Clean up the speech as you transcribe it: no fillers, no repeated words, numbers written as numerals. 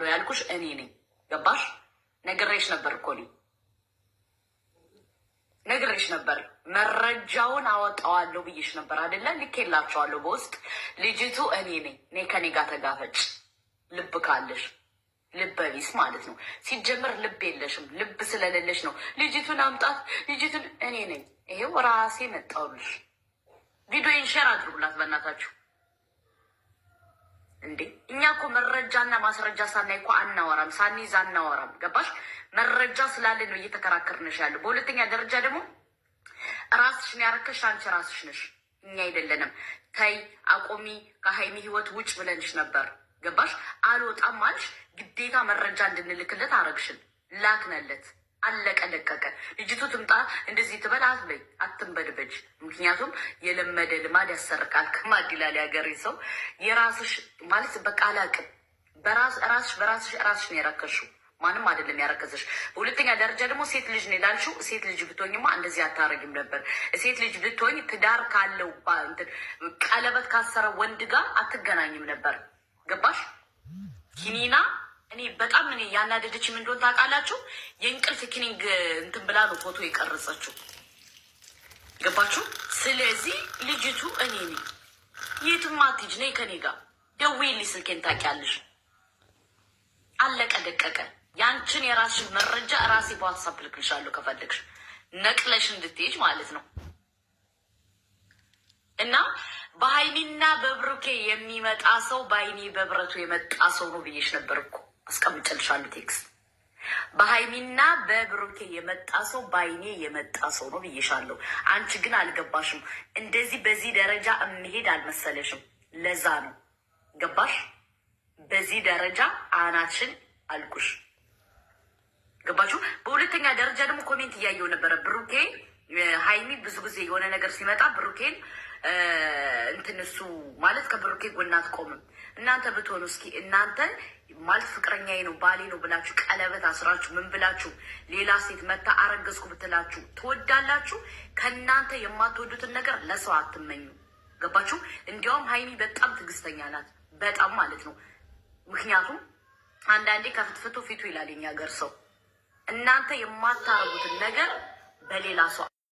ያልኩሽ እኔ ነኝ። ገባሽ? ነግሬሽ ነበር እኮ ነግሬሽ ነበር። መረጃውን አወጣዋለሁ ብዬሽ ነበር አይደለ? ልኬላቸዋለሁ በውስጥ ልጅቱ እኔ ነኝ። እኔ ከኔ ጋር ተጋፈጭ። ልብ ካለሽ ልበ ቢስ ማለት ነው። ሲጀምር ልብ የለሽም። ልብ ስለሌለሽ ነው ልጅቱን አምጣት። ልጅቱን እኔ ነኝ። ይሄው ራሴ መጣሁልሽ። ቪዲዮን ሼር አድርጉላት በእናታችሁ። እንዴ እኛ እኮ መረጃና ማስረጃ ሳናይ እኮ አናወራም፣ ሳንይዝ አናወራም። ገባሽ? መረጃ ስላለ ነው እየተከራከርንሽ ያለው። በሁለተኛ ደረጃ ደግሞ ራስሽን ያረከሽ አንቺ ራስሽ ነሽ፣ እኛ አይደለንም። ተይ አቆሚ፣ ከሀይሚ ህይወት ውጭ ብለንሽ ነበር። ገባሽ? አልወጣም አልሽ። ግዴታ መረጃ እንድንልክለት አረግሽን፣ ላክነለት። አለቀ ደቀቀ። ልጅቱ ትምጣ እንደዚህ ትበል አትበይ፣ አትንበድበጅ። ምክንያቱም የለመደ ልማድ ያሰርቃል። ከማድ ይላል ያገሬ ሰው። የራስሽ ማለት በቃ አላቅም። ራስሽ ነው ያረከሽው፣ ማንም አይደለም ያረከሰሽ። በሁለተኛ ደረጃ ደግሞ ሴት ልጅ ነው ላልሽው። ሴት ልጅ ብትሆኝማ እንደዚህ አታረጊም ነበር። ሴት ልጅ ብትሆኝ ትዳር ካለው ቀለበት ካሰረ ወንድ ጋር አትገናኝም ነበር። ገባሽ? ኪኒና እኔ በጣም ያናደደች ምን እንደሆነ ታውቃላችሁ? የእንቅልፍ ኪኒንግ እንትን ብላ ነው ፎቶ የቀረጸችው። ገባችሁ? ስለዚህ ልጅቱ እኔ ነኝ። የትም አትሂጂ፣ ነይ ከኔ ጋር ደውዪልኝ፣ ስልኬን ታውቂያለሽ። አለቀ ደቀቀ። ያንቺን የራስሽን መረጃ ራሴ በዋትሳፕ ልክልሻለሁ ከፈለግሽ ነቅለሽ እንድትሄጅ ማለት ነው። እና በሀይሚና በብሩኬ የሚመጣ ሰው በአይኔ በብረቱ የመጣ ሰው ነው ብዬሽ ነበር እኮ። አስቀምጭልሻለሁ ቴክስት። በሀይሚና በብሩኬ የመጣ ሰው በአይኔ የመጣ ሰው ነው ብዬሻለሁ። አንቺ ግን አልገባሽም። እንደዚህ በዚህ ደረጃ የሚሄድ አልመሰለሽም። ለዛ ነው ገባሽ? በዚህ ደረጃ አናችን አልኩሽ። ገባችሁ? በሁለተኛ ደረጃ ደግሞ ኮሜንት እያየው ነበረ። ብሩኬ ሀይሚ ብዙ ጊዜ የሆነ ነገር ሲመጣ ብሩኬን እንትን እሱ ማለት ከብሩኬ ጎን አትቆምም። እናንተ ብትሆኑ እስኪ እናንተ ማለት ፍቅረኛዬ ነው ባሌ ነው ብላችሁ ቀለበት አስራችሁ ምን ብላችሁ ሌላ ሴት መታ አረገዝኩ ብትላችሁ ትወዳላችሁ? ከእናንተ የማትወዱትን ነገር ለሰው አትመኙ። ገባችሁ? እንዲያውም ሀይሚ በጣም ትዕግስተኛ ናት፣ በጣም ማለት ነው። ምክንያቱም አንዳንዴ ከፍትፍቱ ፊቱ ይላል የኛ ሀገር ሰው። እናንተ የማታረጉትን ነገር በሌላ ሰው